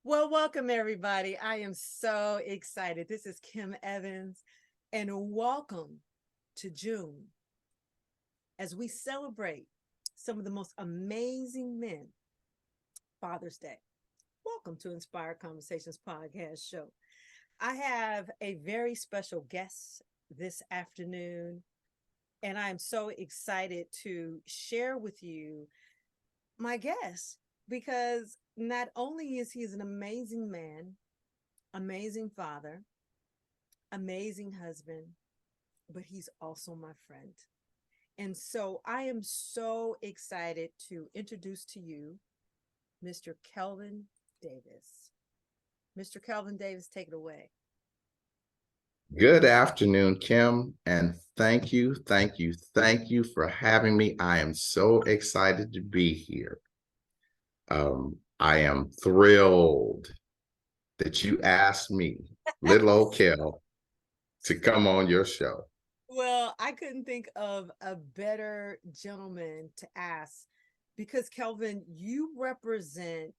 Well, welcome everybody. I am so excited. This is Kim Evans, and welcome to June as we celebrate some of the most amazing men, Father's Day. Welcome to Inspired Conversations podcast show. I have a very special guest this afternoon, and I am so excited to share with you my guest because not only is he an amazing man, amazing father, amazing husband, but he's also my friend. And so I am so excited to introduce to you Mr. Kelvin Davis. Mr. Kelvin Davis, take it away. Good afternoon, Kim, and thank you for having me. I am so excited to be here. I am thrilled that you asked me, little old Kel, to come on your show. Well, I couldn't think of a better gentleman to ask because, Kelvin, you represent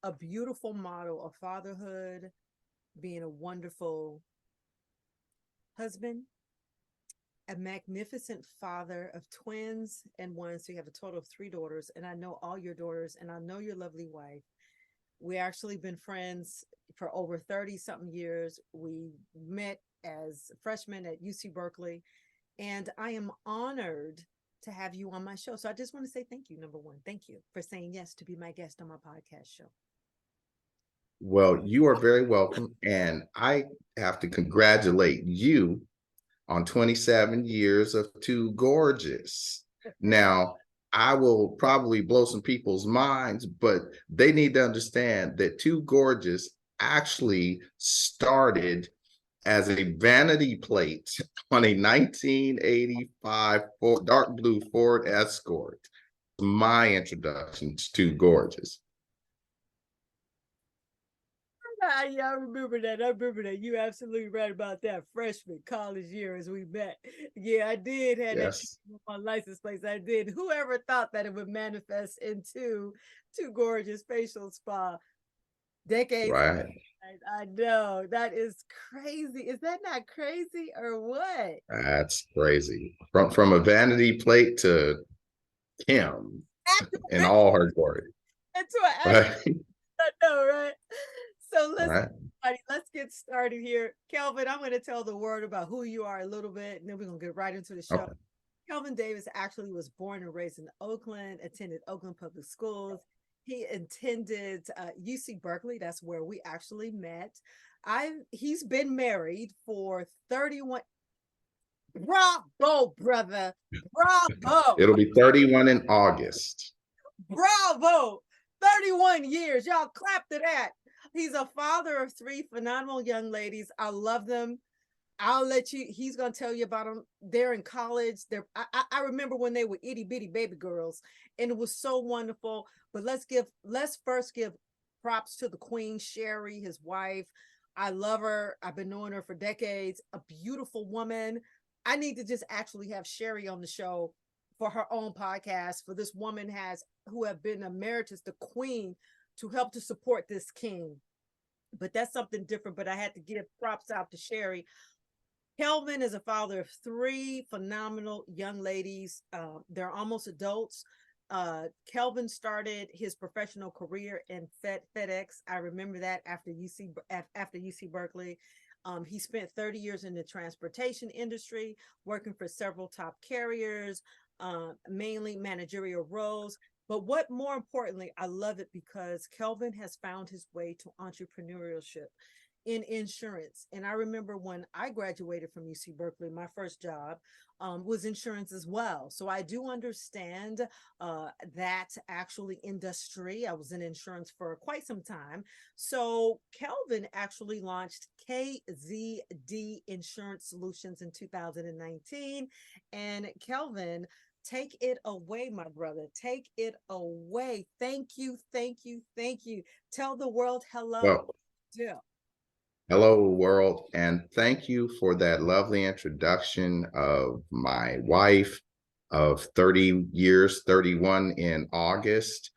a beautiful model of fatherhood, being a wonderful husband, a magnificent father of twins and one. So you have a total of three daughters. And I know all your daughters and I know your lovely wife. We actually been friends for over 30 something years. We met as freshmen at UC Berkeley. And I am honored to have you on my show. So I just want to say thank you. Number one, thank you for saying yes to be my guest on my podcast show. Well, you are very welcome, and I have to congratulate you on 27 years of Too Gorgeous. Now, I will probably blow some people's minds, but they need to understand that Too Gorgeous actually started as a vanity plate on a 1985 dark blue Ford Escort. My introduction to Too Gorgeous. Yeah, I remember that. I remember that. You absolutely right about that. Freshman college year as we met. Yeah, I did have that Yes. on my license plate. I did. Whoever thought that it would manifest into Too Gorgeous facial spa decades. Right. I know that is crazy. Is that not crazy or what? That's crazy. From a vanity plate to Kim in all her glory. Into an actual, Right. I know, right? So Right. let's get started here. Kelvin, I'm going to tell the word about who you are a little bit, and then we're going to get right into the show. Okay. Kelvin Davis actually was born and raised in Oakland, attended Oakland Public Schools. He attended UC Berkeley. That's where we actually met. He's been married for 31. Bravo, brother. Bravo. It'll be 31 in August. Bravo. 31 years. Y'all clap to that. He's a father of three phenomenal young ladies. I love them. I'll let you, he's going to tell you about them. They're in college. I remember when they were itty bitty baby girls, and it was so wonderful. But let's first give props to the queen, Sherry, his wife. I love her. I've been knowing her for decades. A beautiful woman. I need to just actually have Sherry on the show for her own podcast. For this woman who have been emeritus, the queen, to help to support this king. But that's something different. But I had to give props out to Sherry. Kelvin is a father of three phenomenal young ladies. They're almost adults. Kelvin started his professional career in FedEx. I remember that after UC Berkeley. He spent 30 years in the transportation industry, working for several top carriers, mainly managerial roles. But what more importantly, I love it because Kelvin has found his way to entrepreneurship in insurance. And I remember when I graduated from UC Berkeley, my first job was insurance as well. So I do understand that actually industry. I was in insurance for quite some time. So Kelvin actually launched KZD Insurance Solutions in 2019. And Kelvin, take it away, my brother. Take it away. Thank you, thank you, thank you. Tell the world hello. Well, Yeah. hello, world, and thank you for that lovely introduction of my wife of 30 years, 31 in August.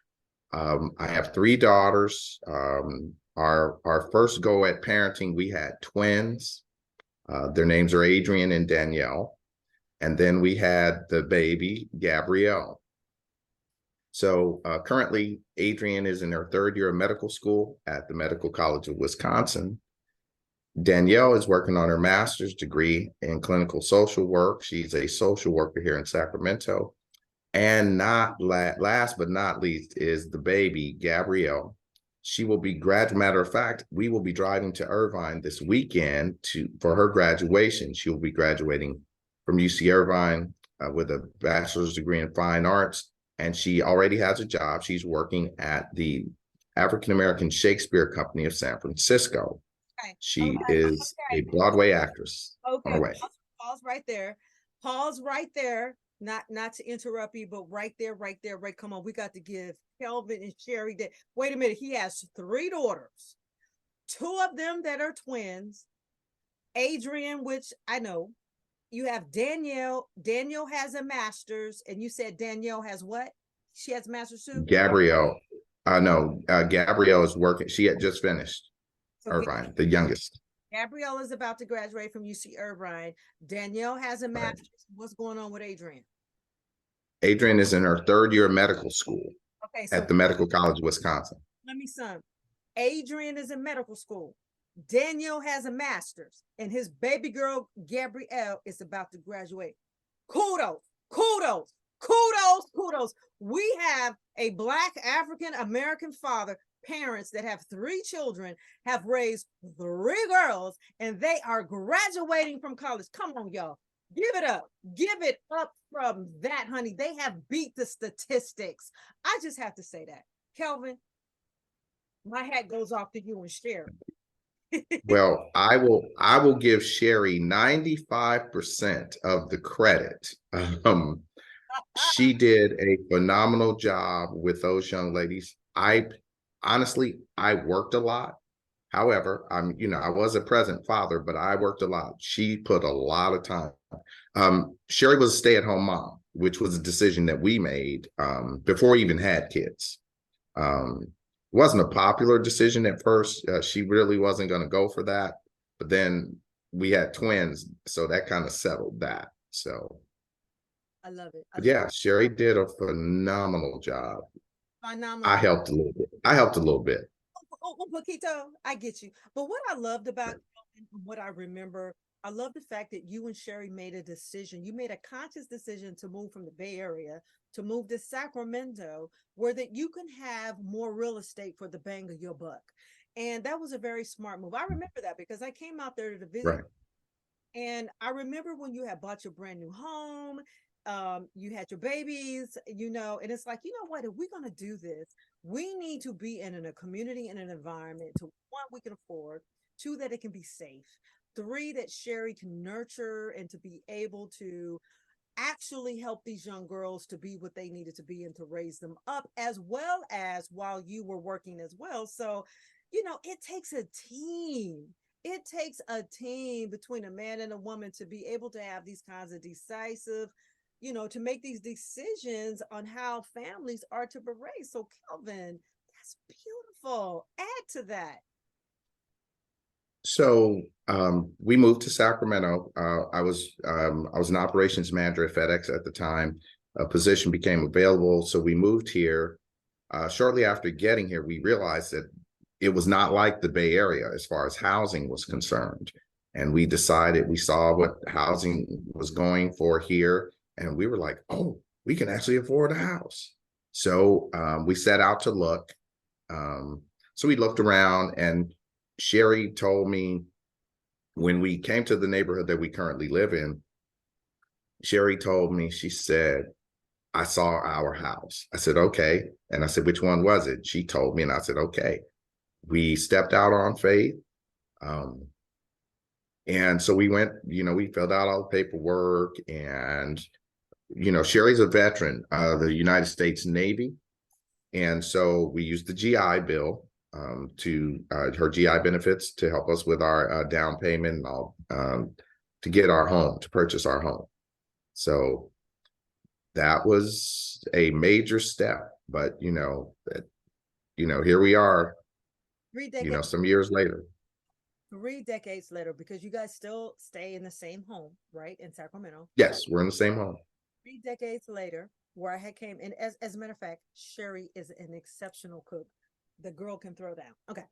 I have three daughters. our first go at parenting, we had twins. Their names are Adrian and Danielle. And then we had the baby, Gabrielle. So currently, Adrian is in her third year of medical school at the Medical College of Wisconsin. Danielle is working on her master's degree in clinical social work. She's a social worker here in Sacramento. And not last but not least is the baby, Gabrielle. She will be matter of fact, we will be driving to Irvine this weekend for her graduation. She will be graduating from UC Irvine with a bachelor's degree in fine arts. And she already has a job. She's working at the African American Shakespeare Company of San Francisco. Okay. She is a Broadway actress. Okay. On the way. Pause right there. Pause right there. Not to interrupt you, but right there. Come on, we got to give Kelvin and Sherry that. Wait a minute. He has 3 daughters, 2 of them that are twins. Adrian, which I know. You have Danielle. Danielle has a master's, and you said Danielle has what? She has a master's too? Gabrielle. No, Gabrielle is working. She had just finished. Irvine, the youngest. Gabrielle is about to graduate from UC Irvine. Danielle has a master's. Right. What's going on with Adrian? Adrian is in her 3rd year of medical school at the Medical College of Wisconsin. Let me sum. Adrian is in medical school. Daniel has a master's, and his baby girl, Gabrielle, is about to graduate. Kudos. We have a Black African American father, parents that have 3 children, have raised 3 girls, and they are graduating from college. Come on, y'all. Give it up. Give it up from that, honey. They have beat the statistics. I just have to say that. Kelvin, my hat goes off to you and Sherry. Well, I will give Sherry 95% of the credit. She did a phenomenal job with those young ladies. I worked a lot. However, I was a present father, but I worked a lot. She put a lot of time. Sherry was a stay-at-home mom, which was a decision that we made before we even had kids. Wasn't a popular decision at first. She really wasn't going to go for that. But then we had twins, so that kind of settled that. So I love it. Sherry did a phenomenal job. Phenomenal. I helped a little bit. Oh, Paquito, I get you. But what I loved about what I remember, I love the fact that you and Sherry made a decision. You made a conscious decision to move from the Bay Area to move to Sacramento, where that you can have more real estate for the bang of your buck. And that was a very smart move. I remember that because I came out there to visit. Right. And I remember when you had bought your brand new home, you had your babies, and it's like, you know what, if we're going to do this, we need to be in a community and an environment to 1, we can afford, 2, that it can be safe, 3, that Sherry can nurture and to be able to actually help these young girls to be what they needed to be and to raise them up, as well as while you were working as well. So, it takes a team. It takes a team between a man and a woman to be able to have these kinds of decisive, to make these decisions on how families are to be raised. So, Kelvin, that's beautiful. Add to that. So we moved to Sacramento. I was an operations manager at FedEx at the time. A position became available, so we moved here. Shortly after getting here, we realized that it was not like the Bay Area as far as housing was concerned. And we saw what housing was going for here, and we were like, oh, we can actually afford a house. So we set out to look. So we looked around, and Sherry told me when we came to the neighborhood that we currently live in, Sherry told me, she said, I saw our house. I said, okay. And I said, which one was it? She told me, and I said, okay. We stepped out on faith. And so we went, we filled out all the paperwork, and, Sherry's a veteran of the United States Navy. And so we used the GI Bill to her GI benefits to help us with our down payment and all, to get our home, to purchase our home. So that was a major step, but here we are Three decades, some years later. 3 decades later, because you guys still stay in the same home, right? In Sacramento. Yes, we're in the same home. 3 decades later, where I had came, and as a matter of fact, Sherry is an exceptional cook. The girl can throw down. Okay.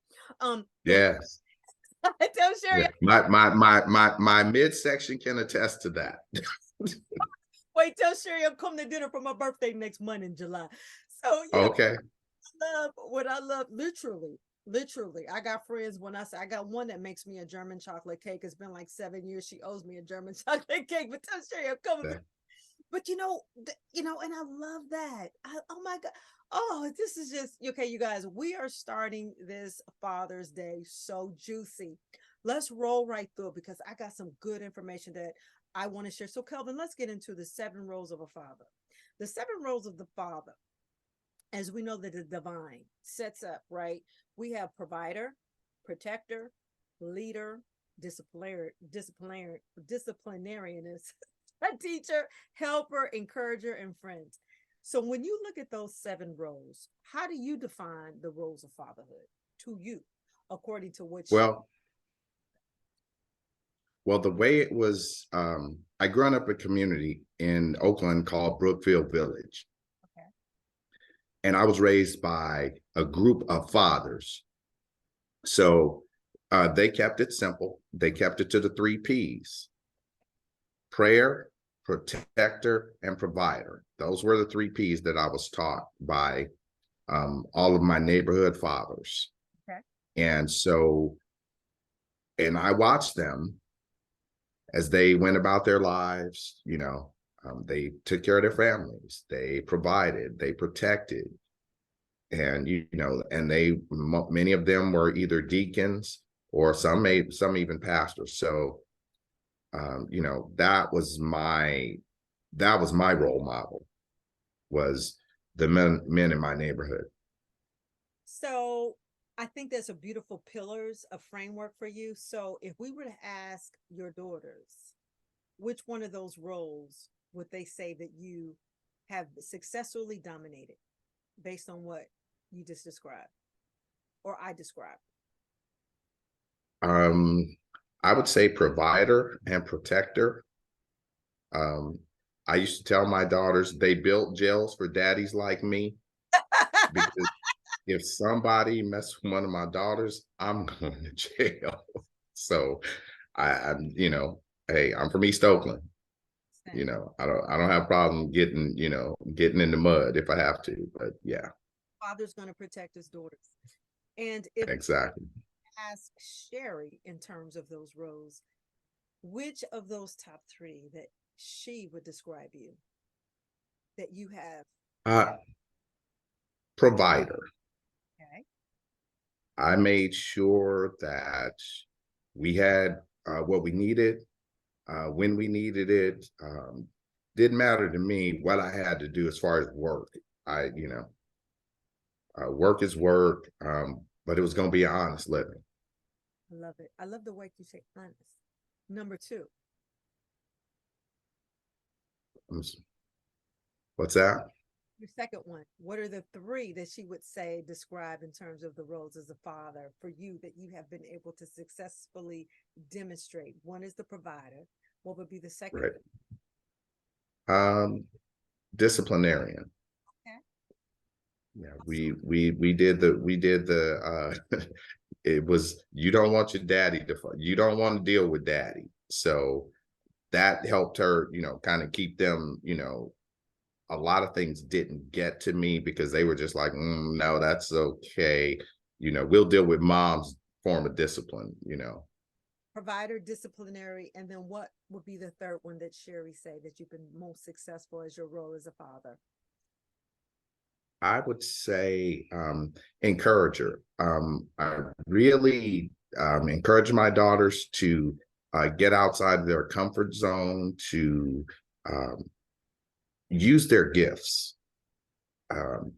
Yes. I tell Sherry, Yeah. My midsection can attest to that. wait, tell Sherry I'm coming to dinner for my birthday next month in July. So, Okay. what I love, literally, I got friends. When I say, I got one that makes me a German chocolate cake. It's been like 7 years. She owes me a German chocolate cake, but tell Sherry I'm coming. Okay. But and I love that. Oh my God. Oh, this is just okay, you guys. We are starting this Father's Day so juicy. Let's roll right through it because I got some good information that I want to share. So, Kelvin, let's get into the 7 roles of a father. The 7 roles of the father, as we know that the divine sets up, right? We have provider, protector, leader, disciplinarianist, a teacher, helper, encourager, and friend. So when you look at those 7 roles, how do you define the roles of fatherhood to you, according to which? Well, the way it was, I grew up in a community in Oakland called Brookfield Village. Okay. And I was raised by a group of fathers. So they kept it simple. They kept it to the 3 P's: prayer, protector, and provider. Those were the 3 P's that I was taught by all of my neighborhood fathers. Okay. And so, and I watched them as they went about their lives. They took care of their families, they provided, they protected, and many of them were either deacons or some even pastors. So that was my role model, was the men in my neighborhood. So I think there's a beautiful pillars, a framework for you. So if we were to ask your daughters, which one of those roles would they say that you have successfully dominated based on what you just described or I described? I would say provider and protector. I used to tell my daughters they built jails for daddies like me, because if somebody messes with one of my daughters, I'm going to jail. So I'm hey, I'm from East Oakland. I don't have a problem getting in the mud if I have to. But yeah. Father's going to protect his daughters. And if Exactly. ask Sherry in terms of those roles, which of those top 3 that she would describe you that you have? Provider. Okay. I made sure that we had what we needed when we needed it. Didn't matter to me what I had to do as far as work. Work is work, but it was going to be an honest living. I love it. I love the way you say honest. Number 2. What's that? Your second one. What are the 3 that she would say describe in terms of the roles as a father for you that you have been able to successfully demonstrate? One is the provider. What would be the second? Right. Disciplinarian. Okay. Yeah, we did the it was, you don't want your daddy you don't want to deal with daddy. So that helped her, kind of keep them, a lot of things didn't get to me because they were just like, no, that's okay. We'll deal with mom's form of discipline, Provider, disciplinary, and then what would be the third one that Sherry say that you've been most successful as your role as a father? I would say encourager. I really encourage my daughters to get outside of their comfort zone, to use their gifts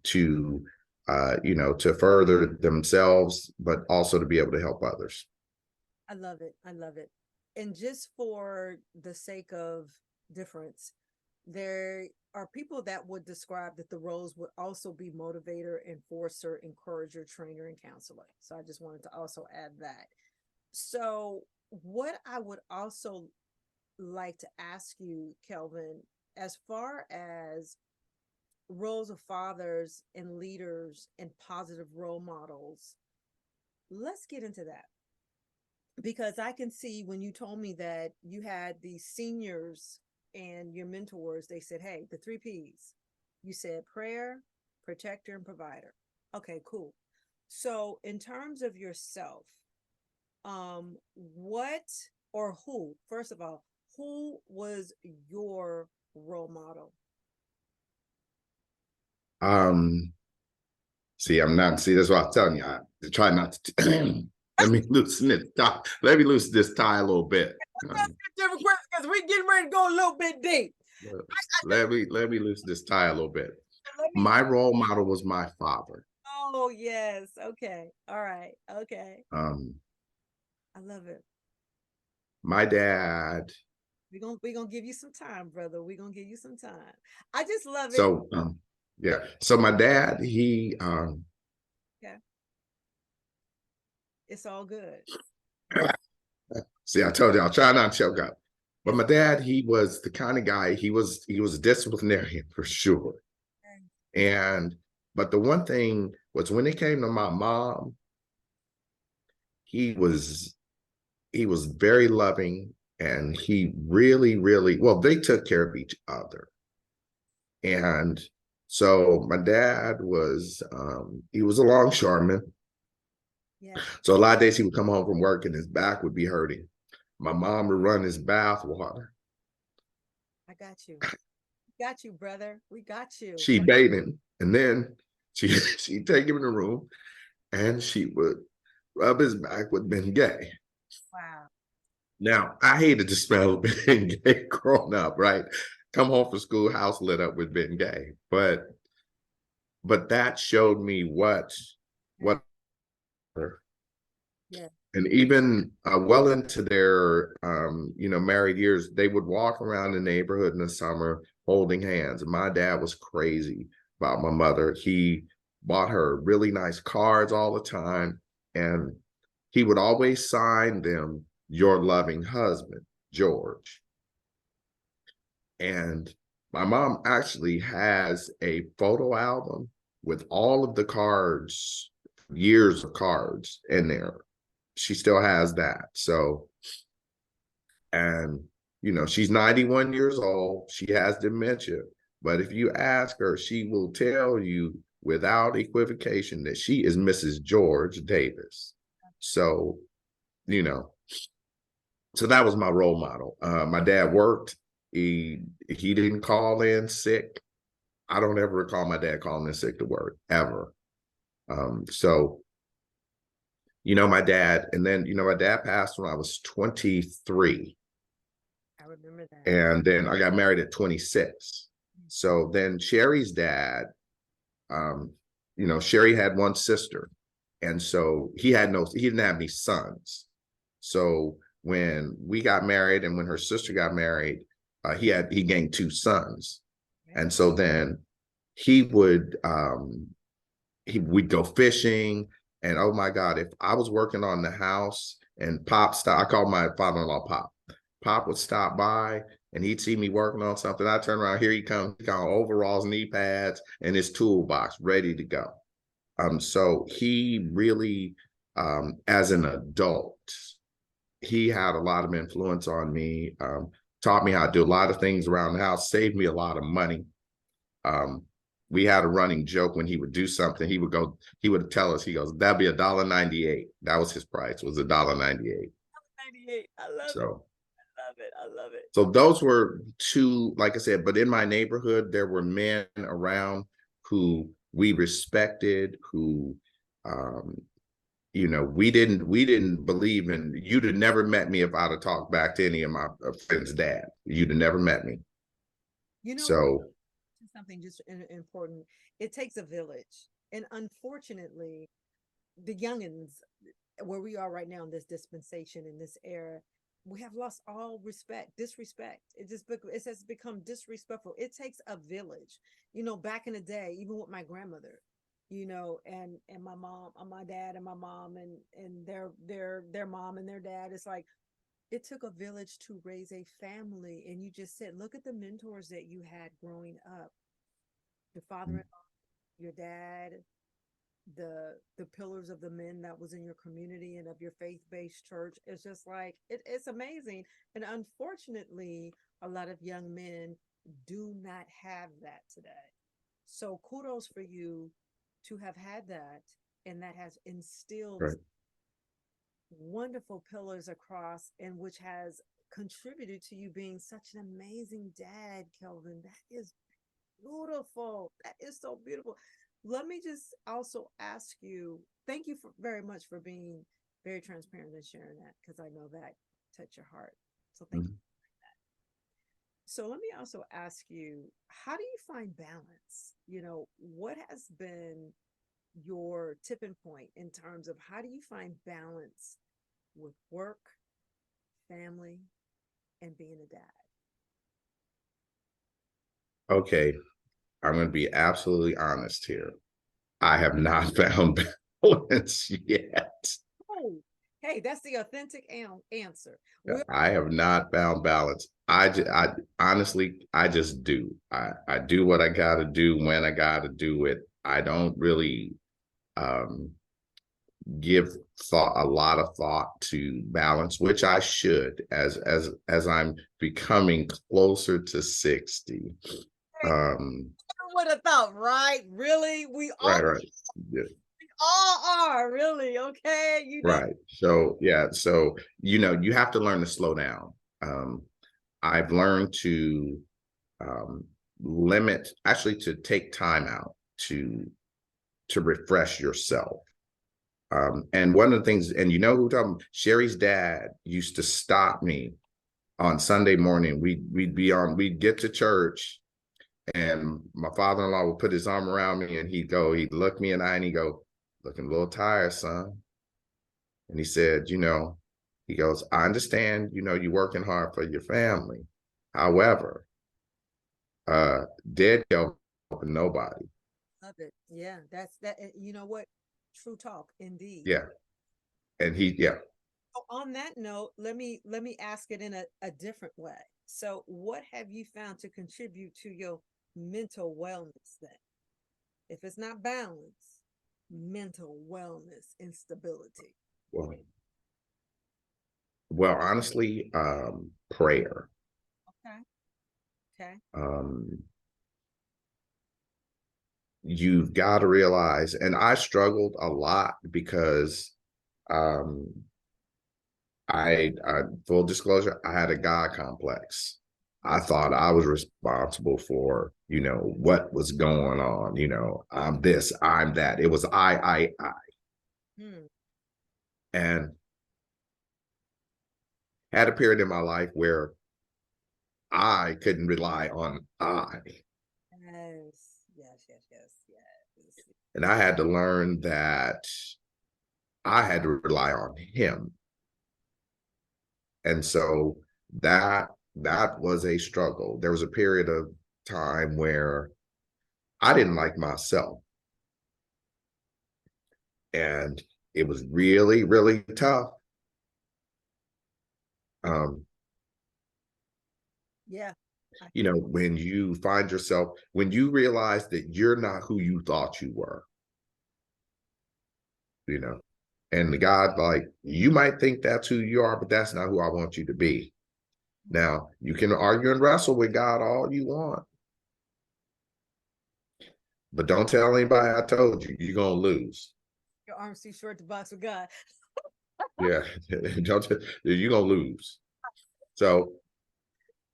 to to further themselves, but also to be able to help others. I love it. I love it. And just for the sake of difference, there are people that would describe that the roles would also be motivator, enforcer, encourager, trainer, and counselor. So I just wanted to also add that. So what I would also like to ask you, Kelvin, as far as roles of fathers and leaders and positive role models, let's get into that. Because I can see when you told me that you had these seniors and your mentors, they said, hey, the three P's. You said prayer, protector, and provider. Okay, cool. So in terms of yourself, what or who, first of all, who was your role model? Um, See, I'm not. See, that's what I'm telling you. I try not to. Let me loosen this tie. Let me loosen this tie a little bit. Different questions because we're getting ready to go a little bit deep. Let me loosen this tie a little bit. Let me. My role model was my father. Oh yes. Okay. All right. Okay. Um, I love it. my dad. We're gonna give you some time, brother. We're gonna give you some time. I just love it. So yeah. So my dad, Okay. It's all good. see, I told you I'll try not to choke up. But It's my dad, he was the kind of guy, he was a disciplinarian for sure. okay. And but the one thing was when it came to my mom, he was he was very loving, and he really, really well, they took care of each other. And so my dad was he was a longshoreman. Yeah, So a lot of days he would come home from work and his back would be hurting. My mom would run his bath water. I got you. Got you, brother. We got you. She bathed him, and then she'd take him in the room and she would rub his back with Bengay. Wow. Now, I hated the smell of Bengay growing up, right? Come home from school, house lit up with Bengay. But that showed me Yeah. what Yeah. and even well into their married years, they would walk around the neighborhood in the summer holding hands. And my dad was crazy about my mother. He bought her really nice cards all the time, and he would always sign them, "Your loving husband, George." And my mom actually has a photo album with all of the cards, years of cards in there. She still has that. So, and she's 91 years old. She has dementia. But if you ask her, she will tell you without equivocation that she is Mrs. George Davis. So, you know, so that was my role model. My dad worked. He didn't call in sick. I don't ever recall my dad calling in sick to work ever. So my dad, and then my dad passed when I was 23, I remember that. and then I got married at 26. So then Sherry's dad, Sherry had one sister, and so he didn't have any sons. So when we got married and when her sister got married, he gained two sons. Yeah. And so then he would we'd go fishing. And oh my God, if I was working on the house and Pop stopped, I called my father-in-law Pop. Pop would stop by and he'd see me working on something. I turn around, here he comes, he got overalls, knee pads, and his toolbox ready to go. So he really, as an adult, he had a lot of influence on me, taught me how to do a lot of things around the house, saved me a lot of money. Um, we had a running joke when he would do something, he would tell us, he goes, "That'd be $1.98." That was his price, was $1.98. 98. I love it. So, I love it. I love it. so those were two, like I said, but in my neighborhood, there were men around who we respected, who, we didn't believe in, you'd have never met me if I'd have talked back to any of my friends' dad. You'd have never met me. You know what? So Something just important. It takes a village. And unfortunately, the youngins, where we are right now in this dispensation, in this era, we have lost all disrespect. It has become disrespectful. It takes a village. Back in the day, even with my grandmother, and my mom, my dad and my mom, and their mom and their dad. It's like it took a village to raise a family. And you just said, look at the mentors that you had growing up. Your father, your dad, the pillars of the men that was in your community and of your faith-based church. It's just like it's amazing. And unfortunately, a lot of young men do not have that today. So kudos for you to have had that, and that has instilled Right. wonderful pillars across, and which has contributed to you being such an amazing dad, Kelvin. That is beautiful. That is so beautiful. Let me just also ask you, thank you very much for being very transparent and sharing that, because I know that touched your heart. So thank you. So let me also ask you, how do you find balance? What has been your tipping point in terms of how do you find balance with work, family, and being a dad? Okay, I'm going to be absolutely honest here. I have not found balance yet. Oh, hey, that's the authentic answer. I have not found balance. I honestly, I just do. I do what I got to do when I got to do it. I don't really um, give a lot of thought to balance, which I should as I'm becoming closer to 60. I would have thought, right? Really? Right. Yeah. All are really okay. Right. So yeah. So you have to learn to slow down. I've learned to um, actually to take time out to refresh yourself. And one of the things, and who talking? Sherry's dad used to stop me on Sunday morning. We'd get to church, and my father-in-law would put his arm around me, and he'd look me in the eye, and he'd go, "Looking a little tired, son." And he said, he goes, "I understand, you're working hard for your family. However, dead help nobody." Love it. Yeah, that's that. You know what? True talk, indeed. Yeah. And So on that note, let me ask it in a different way. So, what have you found to contribute to your mental wellness then? If it's not balance, mental wellness and stability. well, well, honestly, prayer. Okay. Okay. Um, you've got to realize, and I struggled a lot because um, I full disclosure, I had a God complex. I thought I was responsible for, what was going on. I'm this, I'm that. It was I. Hmm. And had a period in my life where I couldn't rely on I. Yes. Yes. Yes. Yes. Yes. And I had to learn that I had to rely on him. And so that was a struggle. There was a period of time where I didn't like myself. And it was really, really tough. Um, Yeah. when you find yourself, when you realize that you're not who you thought you were, and the God, like, you might think that's who you are, but that's not who I want you to be. Now, you can argue and wrestle with God all you want, but don't tell anybody I told you. You're going to lose. Your arms too short to box with God. Yeah, don't you're going to lose. So,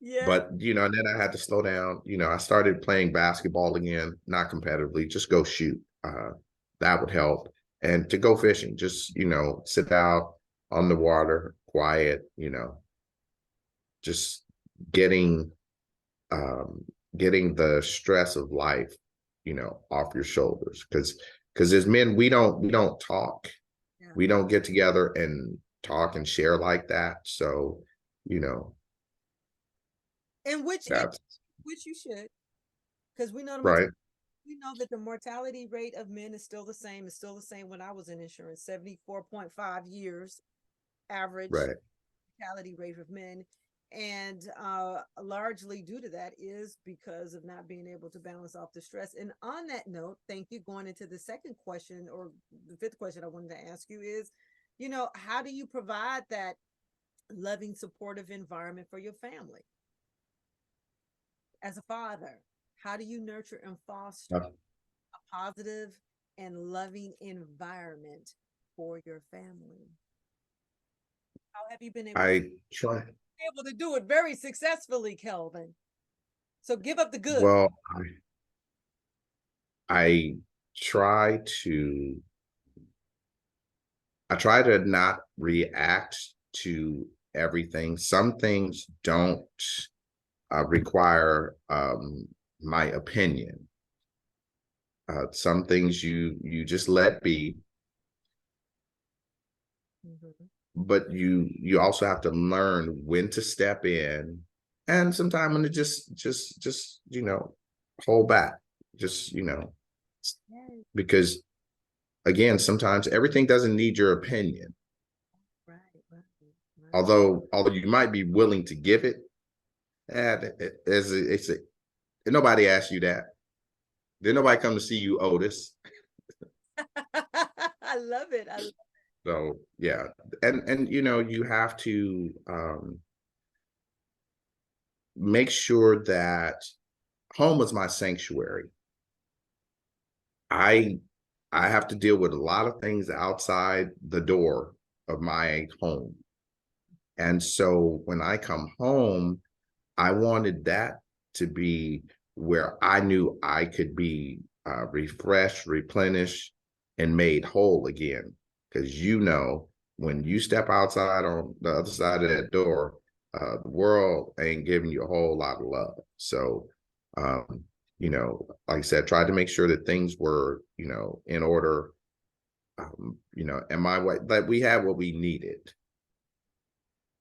Yeah. but, and then I had to slow down. I started playing basketball again, not competitively, just go shoot. That would help. And to go fishing, just, sit out on the water, quiet, just getting getting the stress of life, off your shoulders. Because as men, we don't talk. Yeah. We don't get together and talk and share like that. So you know, And that's which you should, because right, we know that the mortality rate of men is still the same. It's still the same when I was in insurance, 74.5 years average right. mortality rate of men. And largely due to that is because of not being able to balance off the stress. And on that note, thank you. Going into the second question, or the fifth question I wanted to ask you is, how do you provide that loving, supportive environment for your family as a father? How do you nurture and foster Uh, a positive and loving environment for your family? How have you been I try. able to do it very successfully, Kelvin? So give up the good. Well, I try to I try to not react to everything. Some things don't require my opinion. Some things you just let be, Mhm. but you also have to learn when to step in, and sometimes when to just hold back, just Yes, because again, sometimes everything doesn't need your opinion. right, right, right. Although you might be willing to give it, nobody asked you that. Did nobody come to see you, Otis? I love it. I love So yeah, and you have to make sure that home is my sanctuary. I I have to deal with a lot of things outside the door of my home. And so when I come home, I wanted that to be where I knew I could be refreshed, replenished, and made whole again. Because when you step outside on the other side of that door, the world ain't giving you a whole lot of love. So, like I said, tried to make sure that things were, in order, and my way that we had what we needed.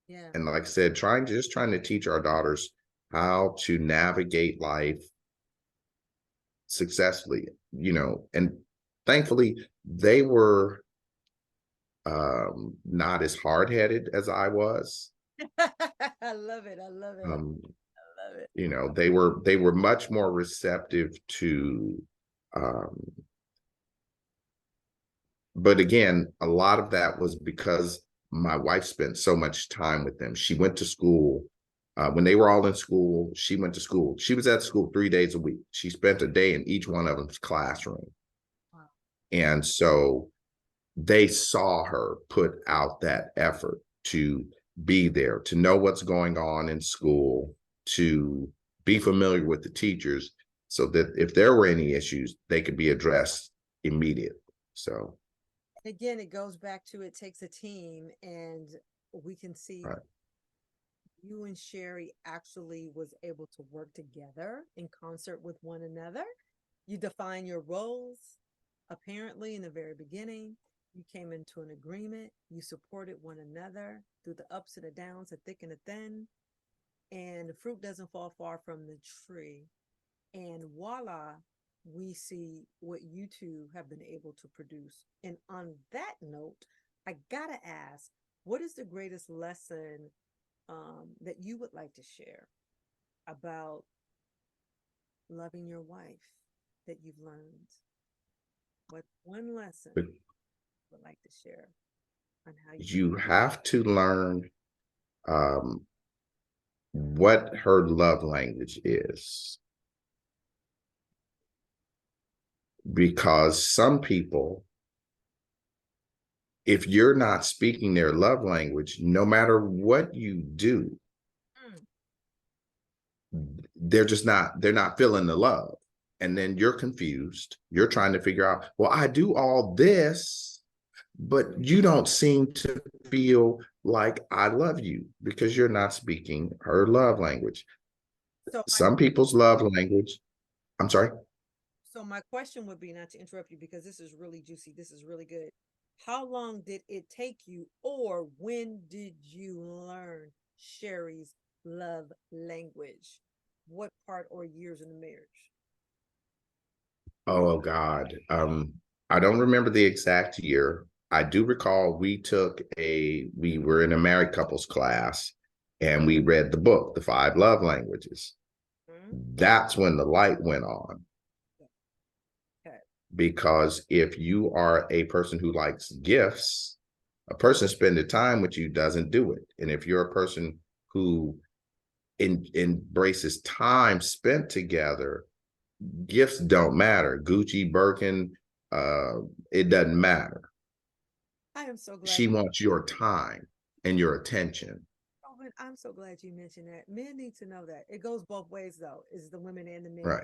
yeah. And like I said, trying to teach our daughters how to navigate life successfully, and thankfully they were not as hard-headed as I was. I love it. I love it. Um, I love it. they were much more receptive to um, but again, a lot of that was because my wife spent so much time with them. She went to school. When they were all in school, she went to school. She was at school 3 days a week. She spent a day in each one of them's classroom. Wow. And so they saw her put out that effort to be there, to know what's going on in school, to be familiar with the teachers, so that if there were any issues, they could be addressed immediately. So, Again, it goes back to it takes a team, and we can see right. you and Sherry actually was able to work together in concert with one another. You define your roles. Apparently, in the very beginning, you came into an agreement. You supported one another through the ups and the downs, the thick and the thin. And the fruit doesn't fall far from the tree. And voila, we see what you two have been able to produce. And on that note, I gotta ask, what is the greatest lesson that you would like to share about loving your wife that you've learned? What one lesson But you would like to share on how you you have to learn um, what her love language is, because some people, if you're not speaking their love language, no matter what you do, mm, they're not feeling the love. And then you're confused. You're trying to figure out, well, I do all this, but you don't seem to feel like I love you because you're not speaking her love language. so my Some people's love language, I'm sorry. so my question would be, not to interrupt you because this is really juicy, this is really good. How long did it take you, or when did you learn Sherry's love language? What part or years in the marriage? Oh God. I don't remember the exact year. I do recall we were in a married couples class and we read the book, The Five Love Languages. Mhm. That's when the light went on. Okay. Because if you are a person who likes gifts, a person spending time with you doesn't do it. And if you're a person who embraces time spent together, gifts don't matter. Gucci, Birkin, it doesn't matter. I am so glad. She wants your time and your attention. Oh, and I'm so glad you mentioned that. Men need to know that. It goes both ways, though, is the women and the men. Right.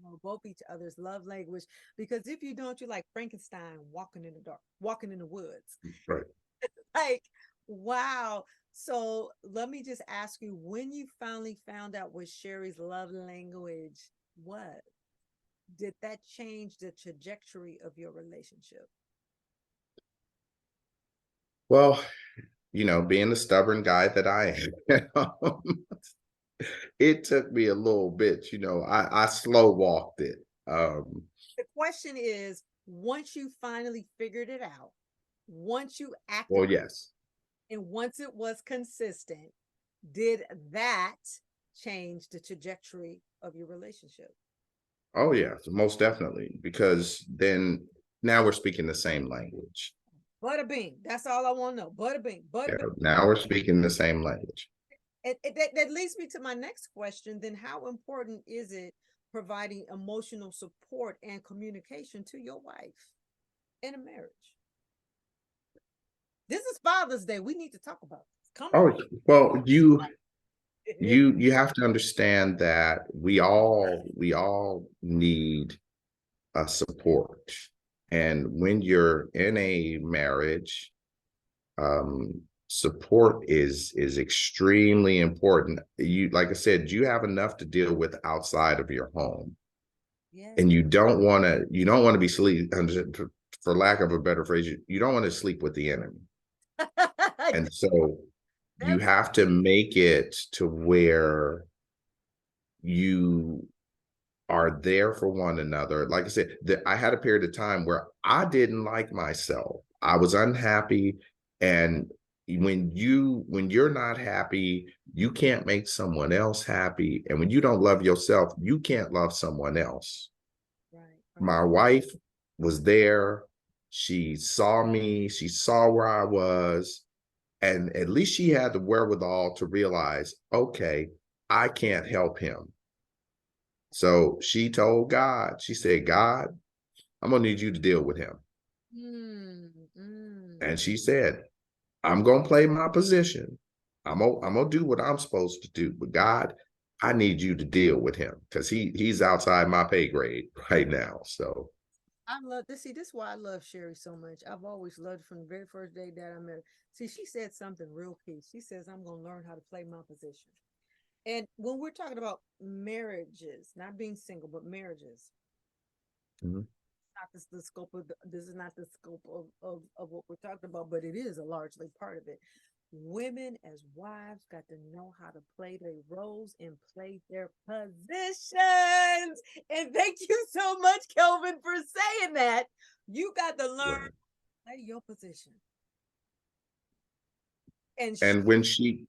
Know both each other's love language. Because if you don't, you're like Frankenstein walking in the dark, walking in the woods. Right. Like, wow. So let me just ask you, when you finally found out what Sherry's love language was, did that change the trajectory of your relationship? Well, being the stubborn guy that I am, it took me a little bit, I slow walked it. The question is, once you finally figured it out, once you acted Well, yes. and once it was consistent, did that change the trajectory of your relationship? Oh, yeah, most definitely. Because then now we're speaking the same language. Butter bean. That's all I want to know. Butter bean. Butter Yeah, bean. now we're speaking the same language. That leads me to my next question. Then, how important is it providing emotional support and communication to your wife in a marriage? This is Father's Day. We need to talk about this. Come on. Oh, well, you have to understand that we all need a support. And when you're in a marriage, support is extremely important. You, like I said, you have enough to deal with outside of your home, Yes. and you don't want to be sleep, for lack of a better phrase, you don't want to sleep with the enemy. And so you That's have to make it to where you are there for one another. Like I said, I had a period of time where I didn't like myself. I was unhappy. And when you're not happy, you can't make someone else happy. And when you don't love yourself, you can't love someone else. right. Right. My wife was there. She saw me, she saw where I was, and at least she had the wherewithal to realize, okay, I can't help him. So she told God, she said, God, I'm going to need you to deal with him. Mm, mm. And she said, I'm going to play my position. I'm going to do what I'm supposed to do. But God, I need you to deal with him because he's outside my pay grade right now. So, I love this. See, this is why I love Sherry so much. I've always loved her from the very first day that I met her. See, she said something real key. She says, I'm going to learn how to play my position. And when we're talking about marriages, not being single, but marriages, mhm. not the scope of this is not the scope of what we're talking about, but it is a largely part of it. Women as wives got to know how to play their roles and play their positions. And thank you so much, Kelvin, for saying that. You got to learn Right. play your position. And And when she,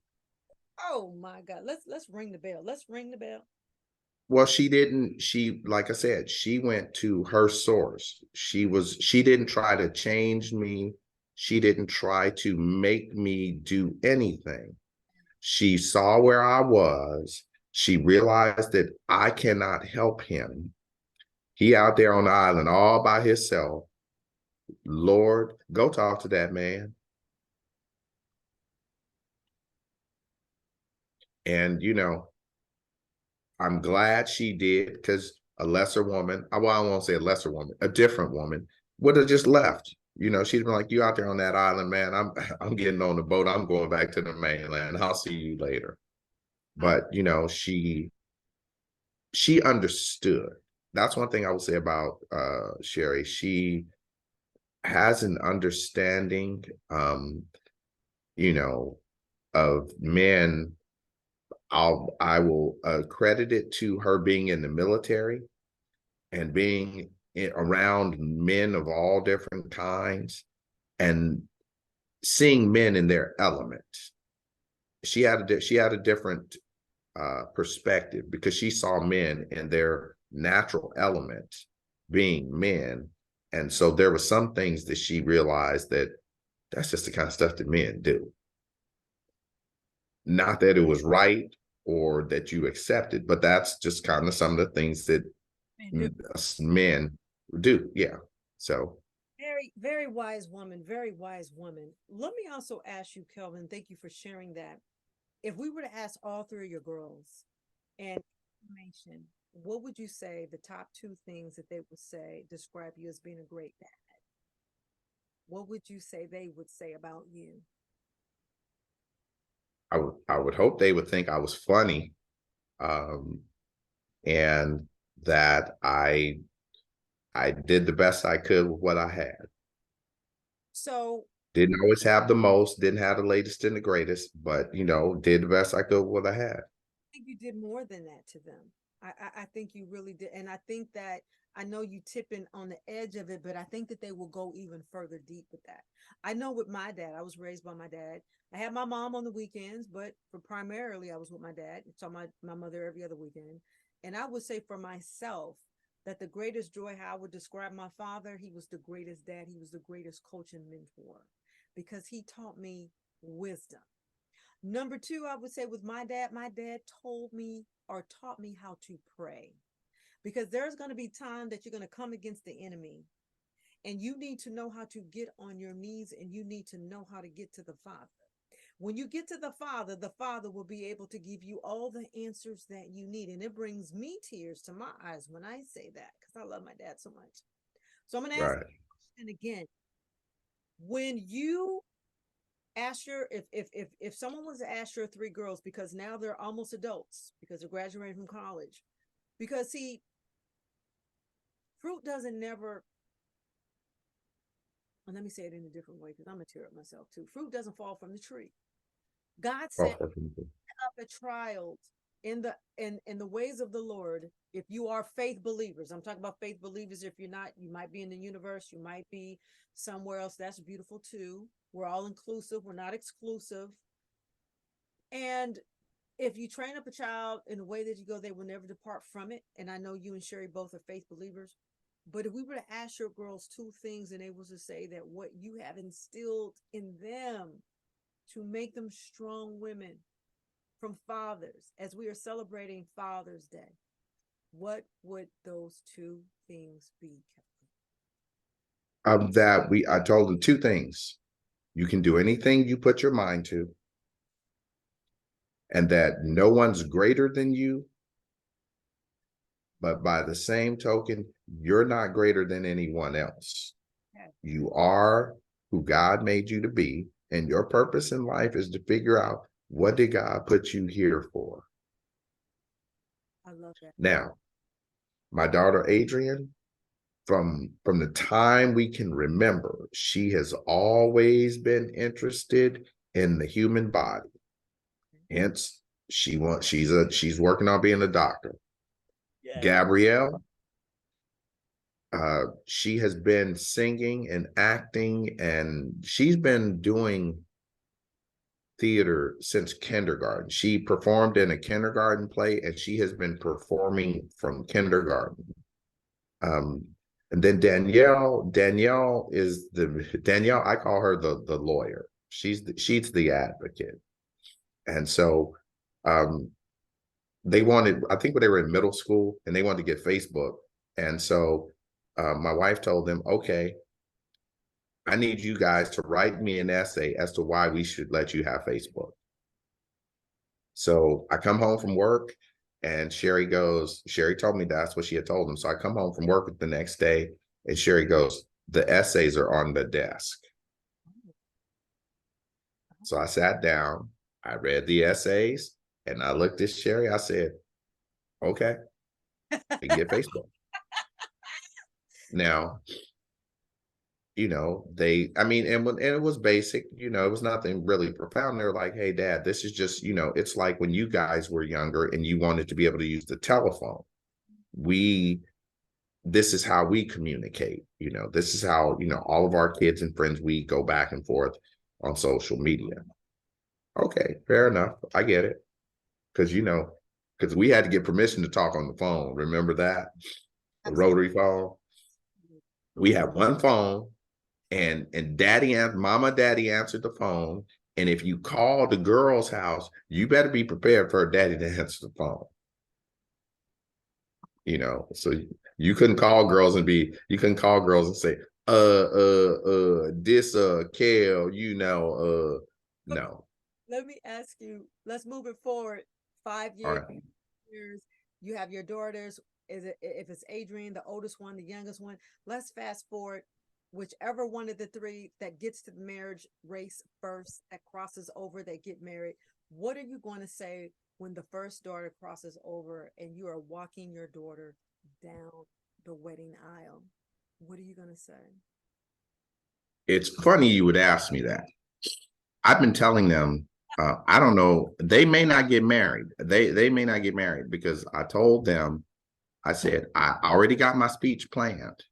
oh my God, let's ring the bell. Let's ring the bell. well, like I said, she went to her source. She didn't try to change me. She didn't try to make me do anything. She saw where I was. She realized that I cannot help him. He out there on the island all by himself. Lord, go talk to that man. And, I'm glad she did because a lesser woman, well, I won't say a lesser woman, a different woman would have just left. She'd been like, you out there on that island, man. I'm getting on the boat. I'm going back to the mainland. I'll see you later. I But, she understood. That's one thing I would say about Sherry. She has an understanding. You know, of men, I will credit it to her being in the military and being around men of all different kinds and seeing men in their element. She had a different perspective because she saw men in their natural element, being men. And so there were some things that she realized that that's just the kind of stuff that men do. Not that it was right or that you accepted, but that's just kind of some of the things that men do. Yeah. So very, very wise woman, very wise woman. Let me also ask you, Kelvin, thank you for sharing that. If we were to ask all three of your girls and information, what would you say the top two things that they would say describe you as being a great dad? What would you say they would say about you? I would hope they would think I was funny, and that I did the best I could with what I had. So Didn't always have the most, didn't have the latest and the greatest, but did the best I could with what I had. I think you did more than that to them. I think you really did. And I think that I know you tipping on the edge of it, but I think that they will go even further deep with that. I know with my dad, I was raised by my dad. I had my mom on the weekends, but for primarily I was with my dad. Saw my mother every other weekend. And I would say for myself that the greatest joy, how I would describe my father, he was the greatest dad. He was the greatest coach and mentor because he taught me wisdom. Number two, I would say with my dad told me or taught me how to pray because there's going to be time that you're going to come against the enemy and you need to know how to get on your knees and you need to know how to get to the Father. When you get to the Father will be able to give you all the answers that you need. And it brings me tears to my eyes when I say that because I love my dad so much. So I'm going to ask Right. you a question again. When you ask your if someone was to ask your three girls because now they're almost adults because they're graduating from college because see fruit doesn't never and let me say it in a different way because I'm gonna tear up myself too. Fruit doesn't fall from the tree. God said up a trials in the ways of the Lord. If you are faith believers, I'm talking about faith believers. If you're not, you might be in the universe, you might be somewhere else. That's beautiful too. We're all inclusive, we're not exclusive. And if you train up a child in the way that you go, they will never depart from it. And I know you and Sherry both are faith believers. But if we were to ask your girls two things and they was to say that what you have instilled in them to make them strong women from fathers, as we are celebrating Father's Day, what would those two things be? I told them two things. You can do anything you put your mind to, and that no one's greater than you. But by the same token, you're not greater than anyone else. You are who God made you to be, and your purpose in life is to figure out what did God put you here for. I love that. Now, my daughter Adrian, from the time we can remember, she has always been interested in the human body. Hence, she's working on being a doctor. Yeah. Gabrielle, she has been singing and acting, and she's been doing theater since kindergarten. She performed in a kindergarten play, and she has been performing from kindergarten. And then Danielle, I call her the lawyer. She's the advocate. And so I think when they were in middle school and they wanted to get Facebook. And so my wife told them, okay, I need you guys to write me an essay as to why we should let you have Facebook. So I come home from work and Sherry told me that's what she had told them. So I come home from work the next day and Sherry goes, the essays are on the desk. So I sat down, I read the essays, and I looked at Sherry. I said, okay, I can get Facebook. Now, I mean, and it was basic, it was nothing really profound. They're like, hey, Dad, this is just, it's like when you guys were younger and you wanted to be able to use the telephone. This is how we communicate. This is how, all of our kids and friends, we go back and forth on social media. Okay, fair enough. I get it. Because we had to get permission to talk on the phone. Remember that? The rotary phone. We had one phone, and daddy answered the phone. And if you call the girl's house, you better be prepared for her daddy to answer the phone. So you couldn't call girls and say, this Kel, no. Let me ask you, let's move it forward 5 years. All right. You have your daughters. If it's Adrian, the oldest one, the youngest one, let's fast forward. Whichever one of the three that gets to the marriage race first, that crosses over, they get married. What are you going to say when the first daughter crosses over and you are walking your daughter down the wedding aisle? What are you going to say? It's funny you would ask me that. I've been telling them, I don't know, they may not get married. They may not get married because I told them, I said, I already got my speech planned.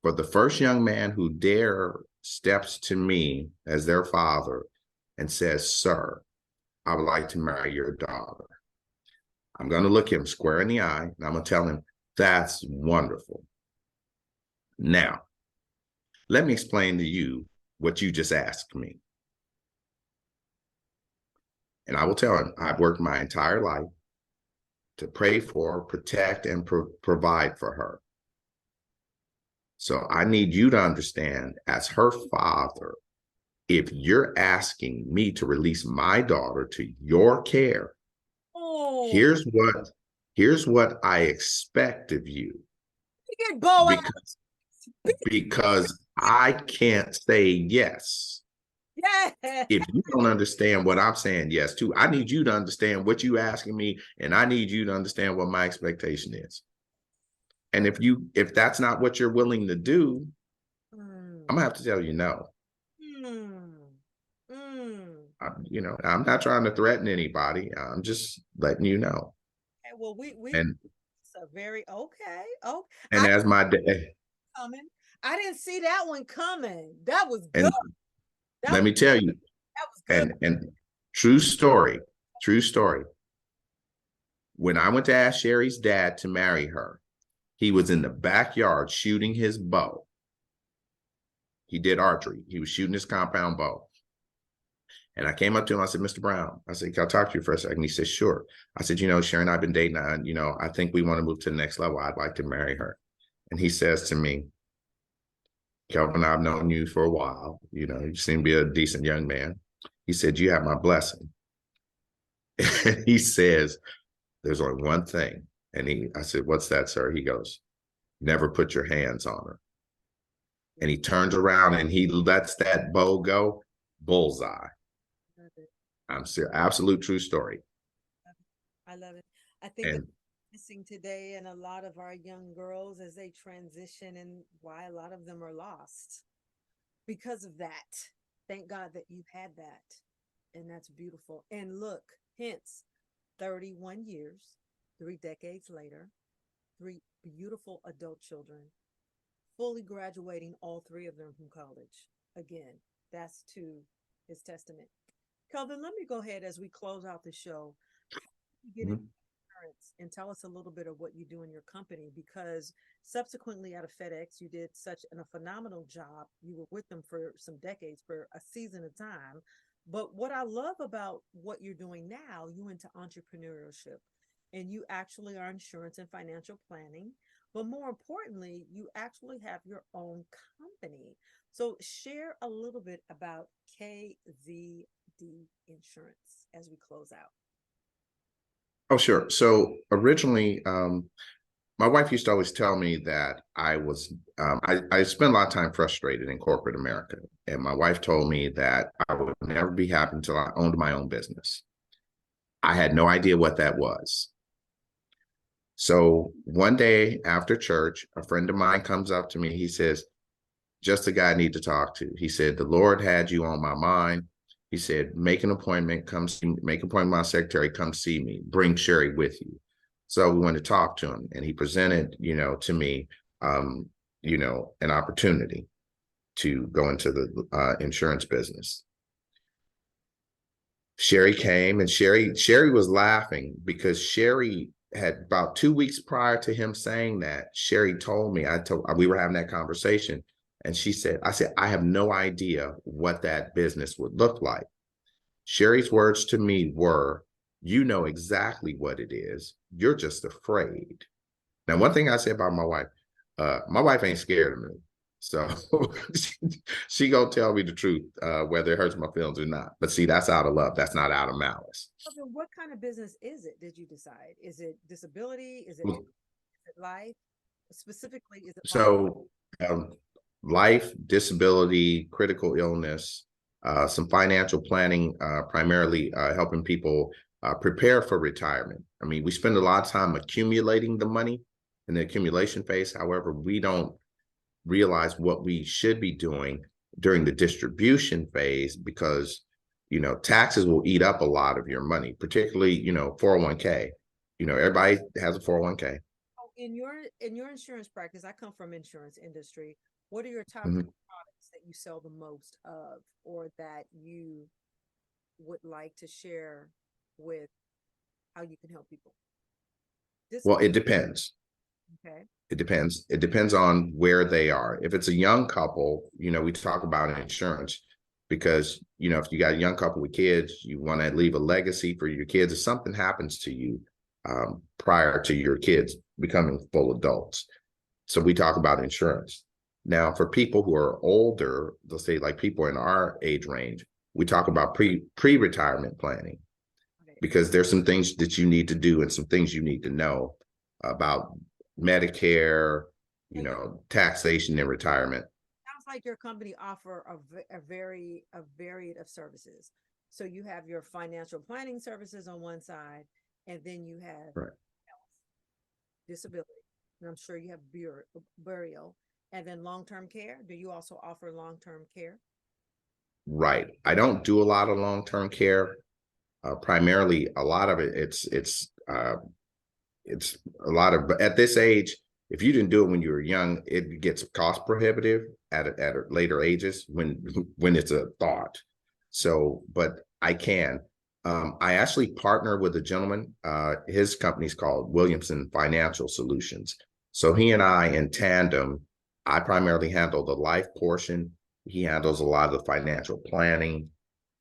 For the first young man who steps to me as their father and says, sir, I would like to marry your daughter, I'm going to look him square in the eye and I'm going to tell him, that's wonderful. Now, let me explain to you what you just asked me. And I will tell him, I've worked my entire life to pray for, protect, and provide for her. So I need you to understand, as her father, if you're asking me to release my daughter to your care, here's what I expect of you. Because I can't say yes. Yeah. If you don't understand what I'm saying yes to, I need you to understand what you're asking me, and I need you to understand what my expectation is. And if that's not what you're willing to do, I'm gonna have to tell you no. I'm not trying to threaten anybody. I'm just letting you know. Okay, well, we and it's a very okay. Oh, and as my day coming, I didn't see that one coming. That was good. Let me tell you, that was good. And true story. When I went to ask Sherry's dad to marry her, he was in the backyard shooting his bow. He did archery. He was shooting his compound bow. And I came up to him, I said, Mr. Brown, I said, can I talk to you for a second? He said, sure. I said, Sherry and I have been dating, and, I think we want to move to the next level. I'd like to marry her. And he says to me, Kelvin, I've known you for a while. You seem to be a decent young man. He said, you have my blessing. And he says, there's only one thing. And I said, what's that, sir? He goes, never put your hands on her. And he turns around and he lets that bow go, bullseye. I'm serious, absolute true story. I love it. I think what's missing today, and a lot of our young girls as they transition, and why a lot of them are lost because of that. Thank God that you've had that, and that's beautiful. And look, hence 31 years, 3 decades later, 3 beautiful adult children, fully graduating, all 3 of them from college. Again, that's to his testament. Kelvin, let me go ahead as we close out the show. Get into insurance and tell us a little bit of what you do in your company, because subsequently out of FedEx, you did such a phenomenal job. You were with them for some decades, for a season of time. But what I love about what you're doing now, you into entrepreneurship, and you actually are insurance and financial planning. But more importantly, you actually have your own company. So share a little bit about KZD Insurance as we close out. Oh, sure. So originally, my wife used to always tell me that I spent a lot of time frustrated in corporate America. And my wife told me that I would never be happy until I owned my own business. I had no idea what that was. So one day after church, a friend of mine comes up to me. He says, just the guy I need to talk to. He said, the Lord had you on my mind. He said, make an appointment, come see me, make an appointment with my secretary, come see me, bring Sherry with you. So we went to talk to him, and he presented, to me, an opportunity to go into the insurance business. Sherry came, and Sherry was laughing because Sherry had, about 2 weeks prior to him saying that, Sherry told me, we were having that conversation, and I said, I have no idea what that business would look like. Sherry's words to me were, you know exactly what it is. You're just afraid. Now, one thing I say about my wife ain't scared of me. So she gonna tell me the truth, whether it hurts my feelings or not. But see, that's out of love. That's not out of malice. Okay, what kind of business is it? Did you decide? Is it disability? Is it life? Specifically, is it life? So life, disability, critical illness, some financial planning, primarily helping people prepare for retirement. I mean, we spend a lot of time accumulating the money in the accumulation phase. However, we don't realize what we should be doing during the distribution phase, because taxes will eat up a lot of your money, particularly 401k. Everybody has a 401k. In your insurance practice, I come from insurance industry. What are your top Mm-hmm. products that you sell the most of, or that you would like to share with how you can help people? Well, it depends. Okay. It depends. It depends on where they are. If it's a young couple, we talk about insurance, because, if you got a young couple with kids, you want to leave a legacy for your kids. If something happens to you prior to your kids becoming full adults. So we talk about insurance. Now, for people who are older, let's say like people in our age range, we talk about pre-retirement planning, because there's some things that you need to do and some things you need to know about Medicare, taxation and retirement. Sounds like your company offer a varied of services. So you have your financial planning services on one side, and then you have Right. health, disability, and I'm sure you have burial, and then long-term care. Do you also offer long-term care? Right. I don't do a lot of long-term care. Primarily, a lot of it, it's a lot of, at this age, if you didn't do it when you were young, it gets cost prohibitive at later ages when it's a thought. So, but I can. I actually partner with a gentleman. His company's called Williamson Financial Solutions. So he and I, in tandem, I primarily handle the life portion. He handles a lot of the financial planning.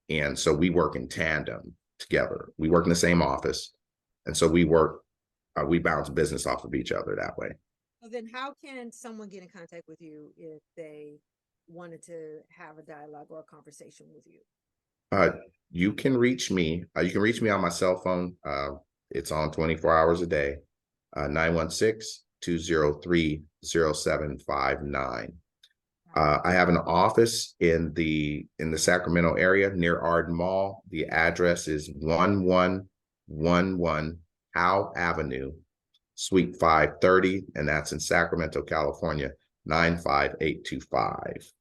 And so we work in tandem together. We work in the same office. And so we bounce business off of each other that way. So then how can someone get in contact with you if they wanted to have a dialogue or a conversation with you? You can reach me. You can reach me on my cell phone. It's on 24 hours a day, 916-203-0759. I have an office in the Sacramento area near Arden Mall. The address is 1111 Howe Avenue, Suite 530, and that's in Sacramento, California, 95825.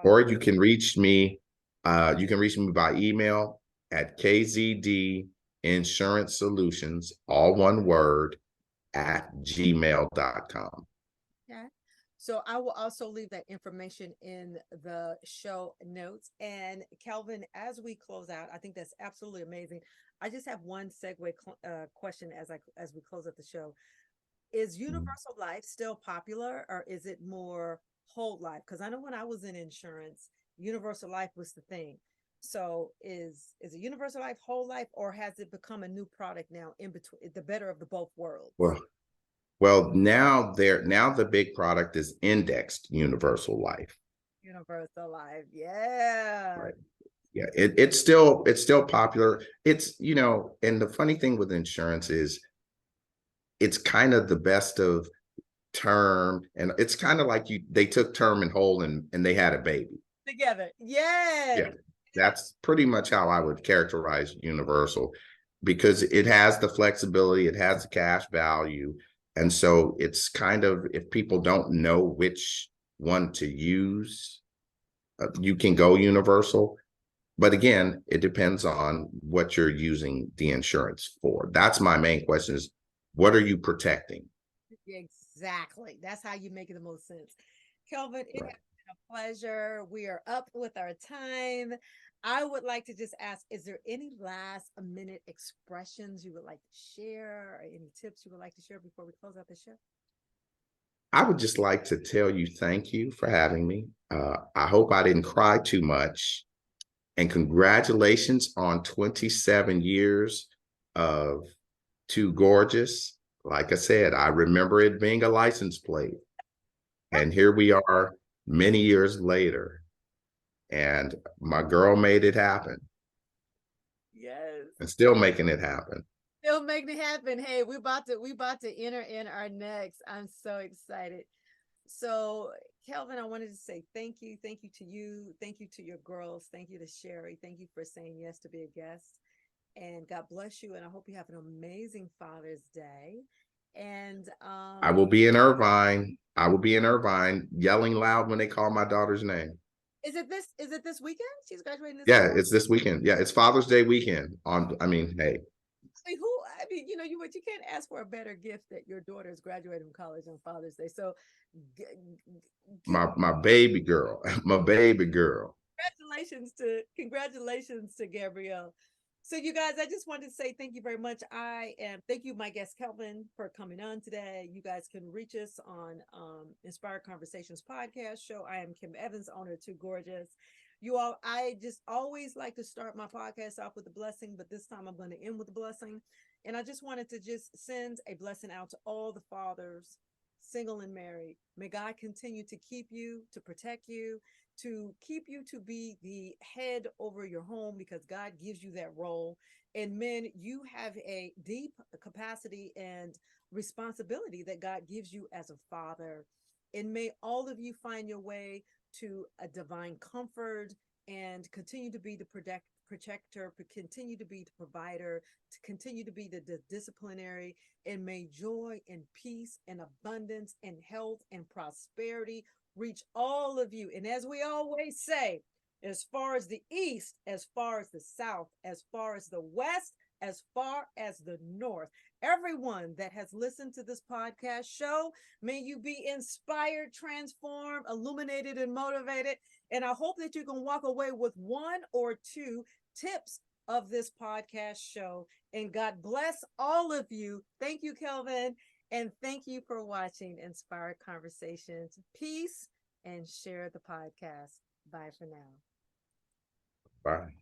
Or you can reach me. You can reach me by email at KZD Insurance Solutions, all one word, at gmail.com. Okay. So I will also leave that information in the show notes. And Kelvin, as we close out, I think that's absolutely amazing. I just have one segue question as we close out the show. Is universal life still popular, or is it more whole life? Because I know when I was in insurance, universal life was the thing. So is it universal life, whole life, or has it become a new product now, in between, the better of the both worlds? Well, now the big product is indexed universal life. Universal life, yeah. Right. Yeah, it's still popular. It's, and the funny thing with insurance is it's kind of the best of term, and it's kind of like they took term and whole and they had a baby Together. Yes. Yeah, that's pretty much how I would characterize universal, because it has the flexibility, it has the cash value. And so it's kind of, if people don't know which want to use, you can go universal. But again, it depends on what you're using the insurance for. That's my main question is, what are you protecting? Exactly. That's how you make it the most sense. Kelvin, it Right. has been a pleasure. We are up with our time. I would like to just ask, is there any last minute expressions you would like to share or any tips you would like to share before we close out the show? I would just like to tell you thank you for having me. I hope I didn't cry too much. And congratulations on 27 years of Too Gorgeous. Like I said, I remember it being a license plate. And here we are many years later. And my girl made it happen Yes. and still making it happen. Still making it happen. Hey, we about to enter in our next. I'm so excited. So, Kelvin, I wanted to say thank you. Thank you to you. Thank you to your girls. Thank you to Sherry. Thank you for saying yes to be a guest. And God bless you. And I hope you have an amazing Father's Day. And I will be in Irvine. I will be in Irvine yelling loud when they call my daughter's name. is it this weekend? She's graduating this Yeah, weekend. it's this weekend. Yeah, it's Father's Day weekend. I mean, hey, You can't ask for a better gift that your daughter is graduating from college on Father's Day. So g- give my baby girl, my baby girl. congratulations to Gabrielle. So you guys, I just wanted to say thank you very much. Thank you, my guest Kelvin, for coming on today. You guys can reach us on Inspired Conversations podcast show. I am Kim Evans, owner of Too Gorgeous. You all, I just always like to start my podcast off with a blessing, but this time I'm going to end with a blessing. And I just wanted to just send a blessing out to all the fathers, single and married. May God continue to keep you, to protect you, to keep you to be the head over your home because God gives you that role. And men, you have a deep capacity and responsibility that God gives you as a father. And may all of you find your way to a divine comfort and continue to be the protector, continue to be the provider, to continue to be the disciplinary, and may joy and peace and abundance and health and prosperity reach all of you. And as we always say, as far as the east, as far as the south, as far as the west, as far as the north. Everyone that has listened to this podcast show, may you be inspired, transformed, illuminated, and motivated. And I hope that you can walk away with one or two tips of this podcast show. And God bless all of you. Thank you, Kelvin. And thank you for watching Inspired Conversations. Peace and share the podcast. Bye for now. Bye.